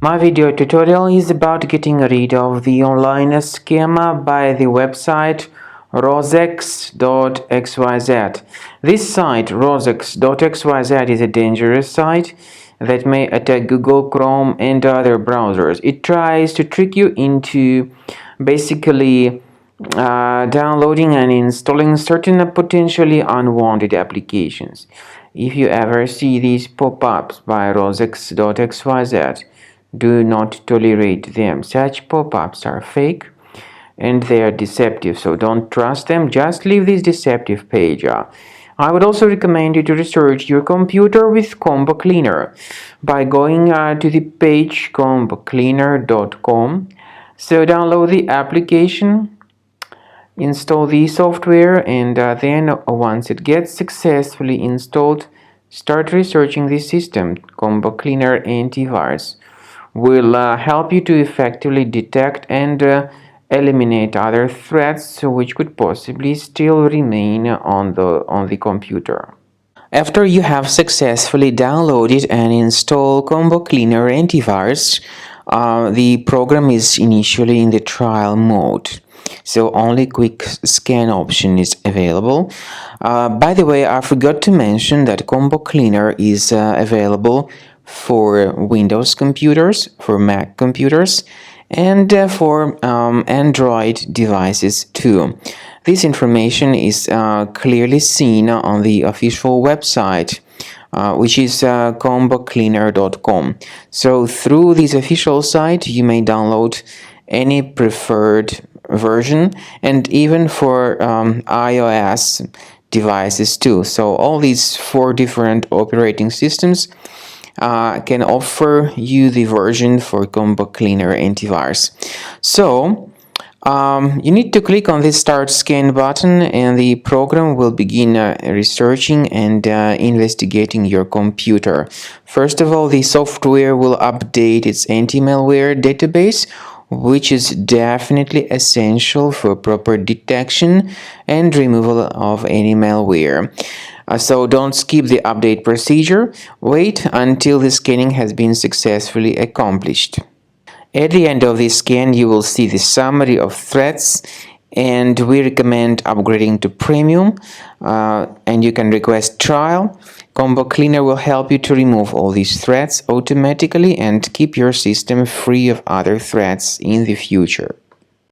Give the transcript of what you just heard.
My video tutorial is about getting rid of the online scam by the website Rozeks.xyz. This site, Rozeks.xyz, is a dangerous site that may attack Google Chrome and other browsers. It tries to trick you into basically downloading and installing certain potentially unwanted applications. If you ever see these pop-ups by Rozeks.xyz, do not tolerate them. Such pop-ups are fake and they are deceptive, so don't trust them. Just leave this deceptive page. I would also recommend you to research your computer with Combo Cleaner by going to the page combocleaner.com. So download the application, install the software, and then once it gets successfully installed, start researching the system. Combo Cleaner Antivirus will help you to effectively detect and eliminate other threats which could possibly still remain on the computer. After you have successfully downloaded and installed Combo Cleaner Antivirus, the program is initially in the trial mode, so only quick scan option is available. By the way, I forgot to mention that Combo Cleaner is available for Windows computers, for Mac computers, and for Android devices too. This information is clearly seen on the official website, which is combocleaner.com. So through this official site, you may download any preferred version, and even for iOS devices too. So all these 4 different operating systems can offer you the version for Combo Cleaner Antivirus. So you need to click on the Start Scan button, and the program will begin researching and investigating your computer. First of all, the software will update its anti-malware database, which is definitely essential for proper detection and removal of any malware. So don't skip the update procedure. Wait until the scanning has been successfully accomplished. At the end of the scan, you will see the summary of threats, and we recommend upgrading to Premium, and you can request trial. Combo Cleaner will help you to remove all these threats automatically and keep your system free of other threats in the future.